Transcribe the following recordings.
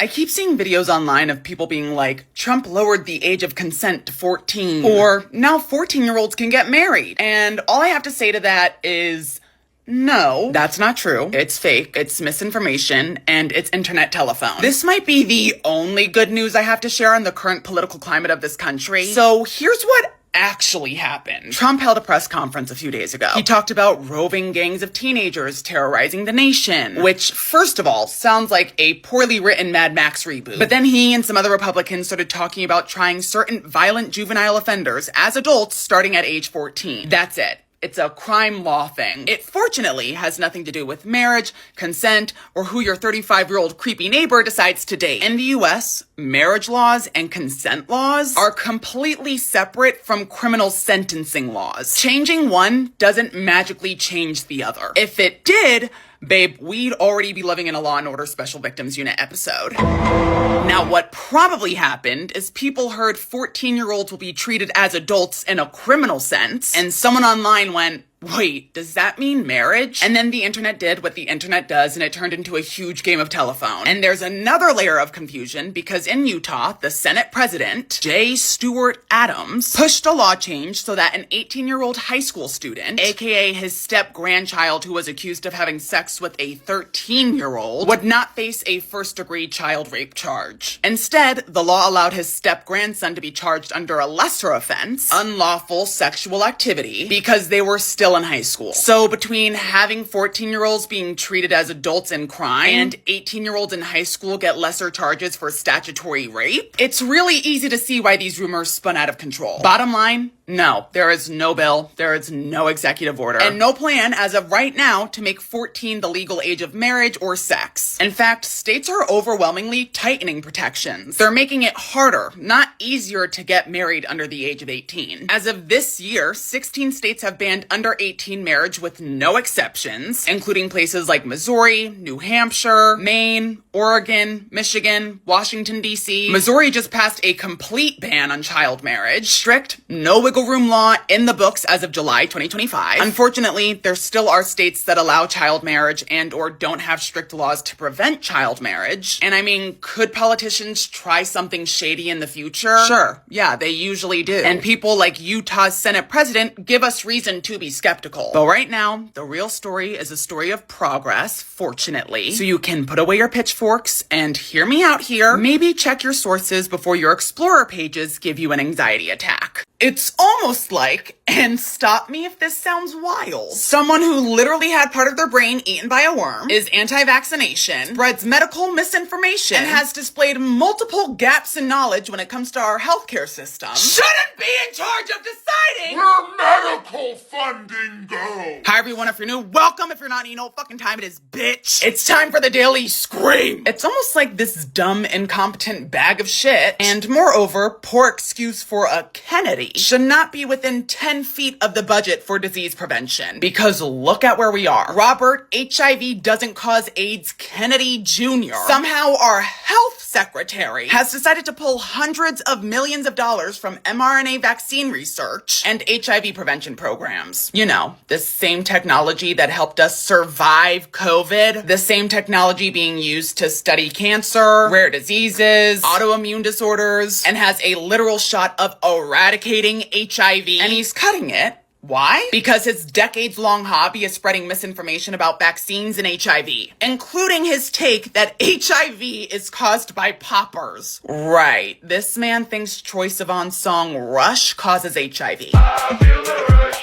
I keep seeing videos online of people being like, Trump lowered the age of consent to 14, or now 14-year-olds can get married. And all I have to say to that is, no, that's not true. It's fake, it's misinformation, and it's internet telephone. This might be the only good news I have to share on the current political climate of this country. So here's what actually happened. Trump held a press conference a few days ago. He talked about roving gangs of teenagers terrorizing the nation, which, first of all, sounds like a poorly written Mad Max reboot. But then he and some other Republicans started talking about trying certain violent juvenile offenders as adults starting at age 14. That's it. It's a crime law thing. It fortunately has nothing to do with marriage, consent, or who your 35-year-old creepy neighbor decides to date. In the US, marriage laws and consent laws are completely separate from criminal sentencing laws. Changing one doesn't magically change the other. If it did, babe, we'd already be living in a Law & Order Special Victims Unit episode. Now, what probably happened is people heard 14-year-olds will be treated as adults in a criminal sense, and someone online went, wait, does that mean marriage? And then the internet did what the internet does, and it turned into a huge game of telephone. And there's another layer of confusion because in Utah, the Senate president, J. Stewart Adams, pushed a law change so that an 18-year-old high school student, aka his step-grandchild who was accused of having sex with a 13-year-old, would not face a first-degree child rape charge. Instead, the law allowed his step-grandson to be charged under a lesser offense, unlawful sexual activity, because they were still in high school. So between having 14-year-olds being treated as adults in crime and 18-year-olds in high school get lesser charges for statutory rape, it's really easy to see why these rumors spun out of control. Bottom line, no, there is no bill, there is no executive order, and no plan as of right now to make 14 the legal age of marriage or sex. In fact, states are overwhelmingly tightening protections. They're making it harder, not easier, to get married under the age of 18. As of this year, 16 states have banned under 18 marriage with no exceptions, including places like Missouri, New Hampshire, Maine, Oregon, Michigan, Washington, D.C. Missouri just passed a complete ban on child marriage. Strict, no wiggle room law in the books as of July 2025. Unfortunately, there still are states that allow child marriage and or don't have strict laws to prevent child marriage. And I mean, could politicians try something shady in the future? Sure. Yeah, they usually do. And people like Utah's Senate president give us reason to be skeptical. But right now, the real story is a story of progress, fortunately. So you can put away your pitchforks and hear me out here. Maybe check your sources before your Explorer pages give you an anxiety attack. It's almost like, and stop me if this sounds wild, someone who literally had part of their brain eaten by a worm, is anti-vaccination, spreads medical misinformation, and has displayed multiple gaps in knowledge when it comes to our healthcare system, shouldn't be in charge of deciding where medical funding goes. Hi everyone, if you're new, welcome. If you're not, you know what fucking time it is, bitch. It's time for the Daily Scream. It's almost like this dumb, incompetent bag of shit, and moreover, poor excuse for a Kennedy, should not be within 10 feet of the budget for disease prevention. Because look at where we are. Robert HIV doesn't cause AIDS Kennedy Jr. Somehow our health secretary has decided to pull hundreds of millions of dollars from mRNA vaccine research and HIV prevention programs. You know, the same technology that helped us survive COVID, the same technology being used to study cancer, rare diseases, autoimmune disorders, and has a literal shot of eradicating HIV, and he's cutting it. Why? Because his decades-long hobby is spreading misinformation about vaccines and HIV, including his take that HIV is caused by poppers. Right. This man thinks Troye Sivan's song Rush causes HIV.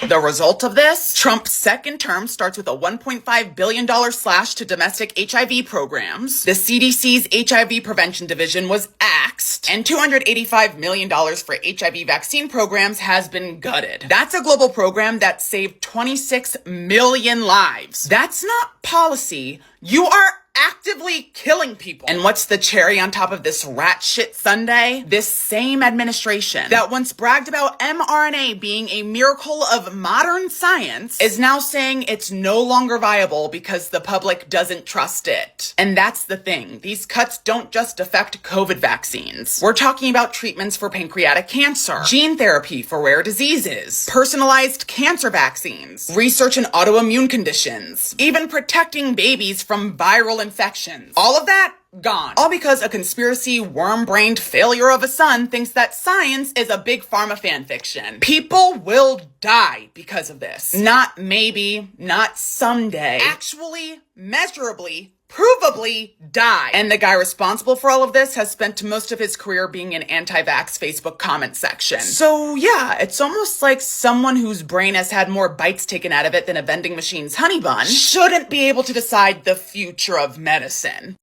The result of this? Trump's second term starts with a $1.5 billion slash to domestic HIV programs. The CDC's HIV prevention division was axed, and $285 million for HIV vaccine programs has been gutted. That's a global program that saved 26 million lives. That's not policy. You are actively killing people. And what's the cherry on top of this rat shit sundae? This same administration that once bragged about mRNA being a miracle of modern science is now saying it's no longer viable because the public doesn't trust it. And that's the thing. These cuts don't just affect COVID vaccines. We're talking about treatments for pancreatic cancer, gene therapy for rare diseases, personalized cancer vaccines, research in autoimmune conditions, even protecting babies from viral infections. All of that gone. All because a conspiracy worm-brained failure of a son thinks that science is a big pharma fan fiction. People will die because of this. Not maybe, not someday. Actually, measurably, provably die. And the guy responsible for all of this has spent most of his career being in anti-vax Facebook comment section. So yeah, it's almost like someone whose brain has had more bites taken out of it than a vending machine's honey bun shouldn't be able to decide the future of medicine.